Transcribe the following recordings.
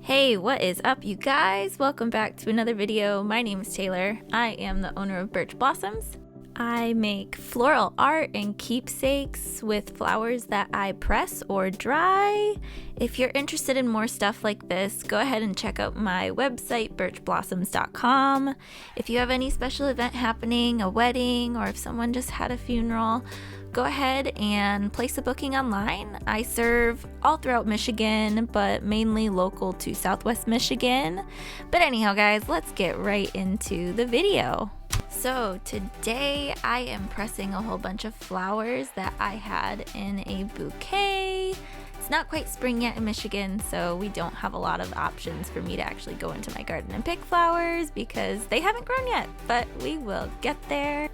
Hey, what is up, you guys? Welcome back to another video. My name is Taylor. I am the owner of Burch Blossoms. I make floral art and keepsakes with flowers that I press or dry. If you're interested in more stuff like this, go ahead and check out my website, birchblossoms.com. If you have any special event happening, a wedding, or if someone just had a funeral, go ahead and place a booking online. I serve all throughout Michigan, but mainly local to Southwest Michigan. But anyhow, guys, let's get right into the video. So today I am pressing a whole bunch of flowers that I had in a bouquet. It's not quite spring yet in Michigan, so we don't have a lot of options for me to actually go into my garden and pick flowers because they haven't grown yet, but we will get there.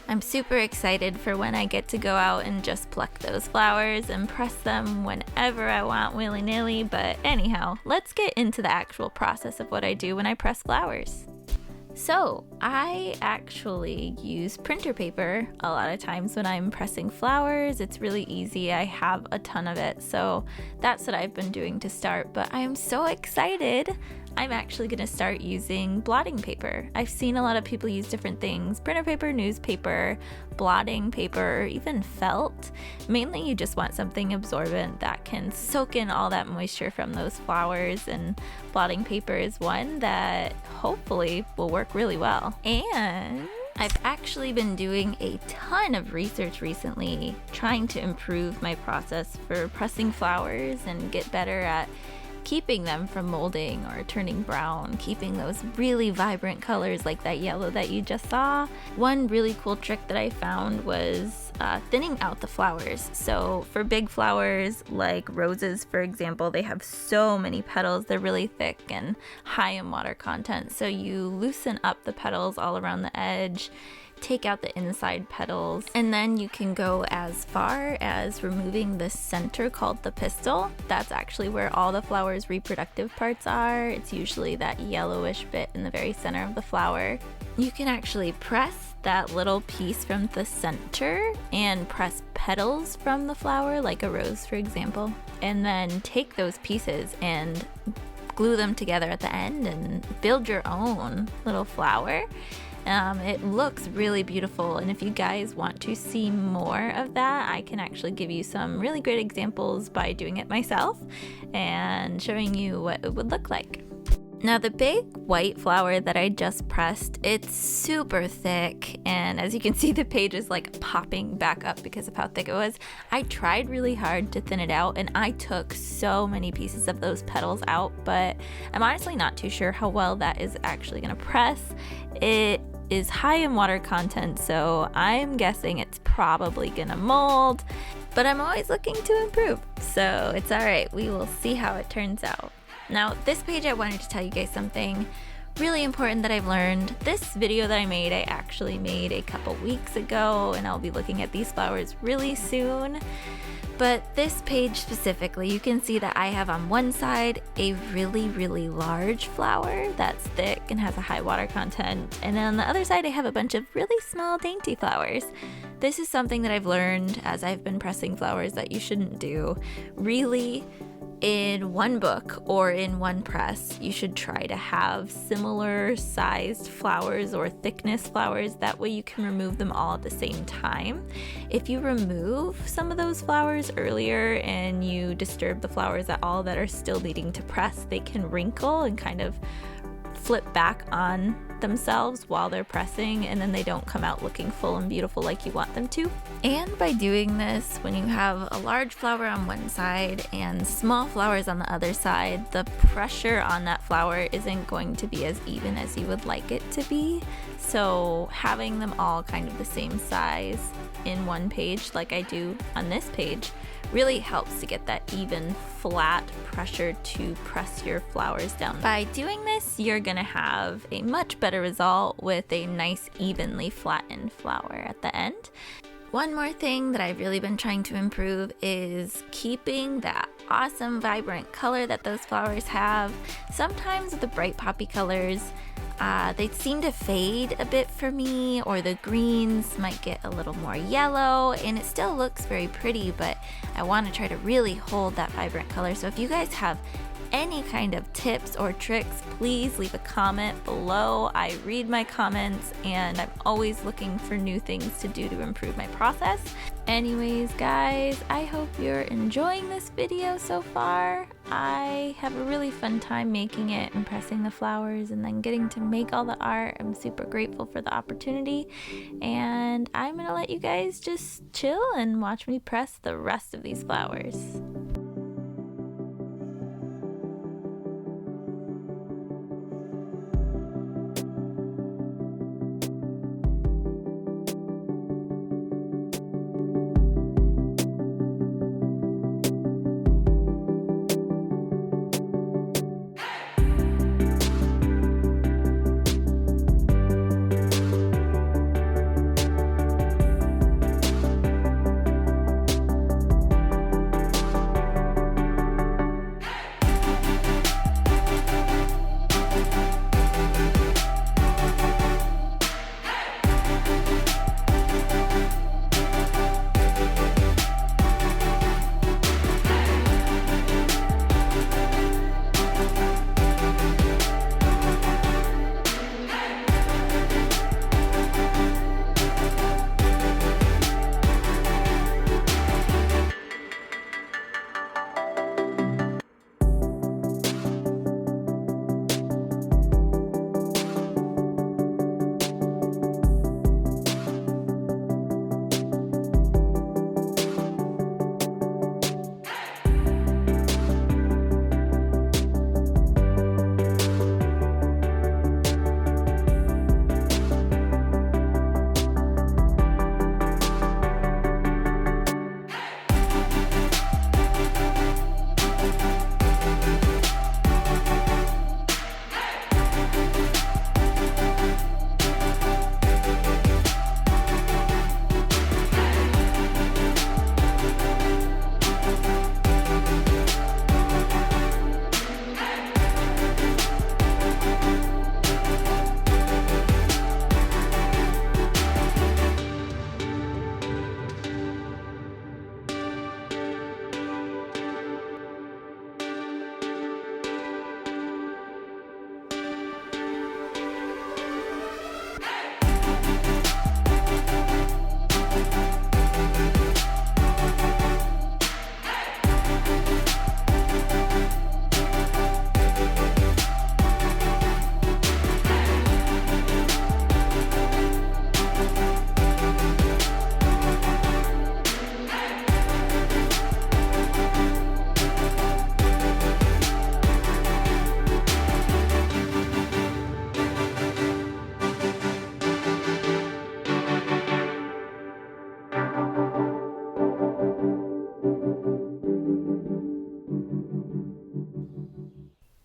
I'm super excited for when I get to go out and just pluck those flowers and press them whenever I want, willy-nilly. But anyhow, let's get into the actual process of what I do when I press flowers. So I actually use printer paper a lot of times when I'm pressing flowers. It's really easy. I have a ton of it, so that's what I've been doing to start. But I am so excited. I'm actually going to start using blotting paper. I've seen a lot of people use different things: printer paper, newspaper, blotting paper, even felt. Mainly you just want something absorbent that can soak in all that moisture from those flowers, and blotting paper is one that hopefully will work really well. And I've actually been doing a ton of research recently, trying to improve my process for pressing flowers and get better at keeping them from molding or turning brown, keeping those really vibrant colors like that yellow that you just saw. One really cool trick that I found was thinning out the flowers. So for big flowers like roses, for example, they have so many petals. They're really thick and high in water content. So you loosen up the petals all around the edge, take out the inside petals, and then you can go as far as removing the center called the pistil. That's actually where all the flower's reproductive parts are. It's usually that yellowish bit in the very center of the flower. You can actually press that little piece from the center and press petals from the flower, like a rose, for example, and then take those pieces and glue them together at the end and build your own little flower. It looks really beautiful, and if you guys want to see more of that, I can actually give you some really great examples by doing it myself and showing you what it would look like. Now, the big white flower that I just pressed, it's super thick, and as you can see, the page is like popping back up because of how thick it was. I tried really hard to thin it out, and I took so many pieces of those petals out, but I'm honestly not too sure how well that is actually gonna press. It is high in water content, so I'm guessing it's probably gonna mold, but I'm always looking to improve, so it's all right. We will see how it turns out. Now, this page, I wanted to tell you guys something really important that I've learned. This video that I made, I actually made a couple weeks ago, and I'll be looking at these flowers really soon. But this page specifically, you can see that I have on one side a really, really large flower that's thick and has a high water content. And then on the other side, I have a bunch of really small, dainty flowers. This is something that I've learned as I've been pressing flowers that you shouldn't do. Really, in one book or in one press, you should try to have similar sized flowers or thickness flowers. That way you can remove them all at the same time. If you remove some of those flowers earlier and you disturb the flowers at all that are still needing to press, they can wrinkle and kind of flip back on themselves while they're pressing, and then they don't come out looking full and beautiful like you want them to. And by doing this, when you have a large flower on one side and small flowers on the other side, the pressure on that flower isn't going to be as even as you would like it to be. So having them all kind of the same size in one page, like I do on this page, really helps to get that even flat pressure to press your flowers down. By doing this, you're gonna have a much better result with a nice evenly flattened flower at the end. One more thing that I've really been trying to improve is keeping that awesome vibrant color that those flowers have. Sometimes with the bright poppy colors, they seem to fade a bit for me, or the greens might get a little more yellow, and it still looks very pretty, but I want to try to really hold that vibrant color. So if you guys have any kind of tips or tricks, please leave a comment below. I read my comments and I'm always looking for new things to do to improve my process. Anyways, guys, I hope you're enjoying this video so far. I have a really fun time making it and pressing the flowers and then getting to make all the art. I'm super grateful for the opportunity, and I'm gonna let you guys just chill and watch me press the rest of these flowers.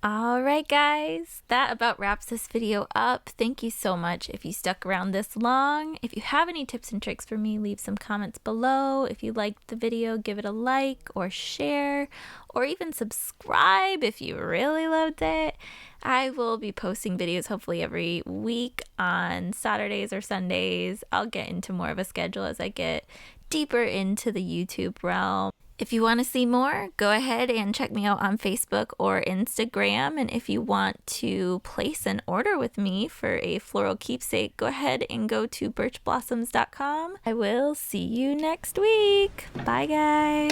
Alright guys, that about wraps this video up. Thank you so much if you stuck around this long. If you have any tips and tricks for me, leave some comments below. If you liked the video, give it a like or share, or even subscribe if you really loved it. I will be posting videos hopefully every week on Saturdays or Sundays. I'll get into more of a schedule as I get deeper into the YouTube realm. If you want to see more, go ahead and check me out on Facebook or Instagram. And if you want to place an order with me for a floral keepsake, go ahead and go to birchblossoms.com. I will see you next week. Bye, guys.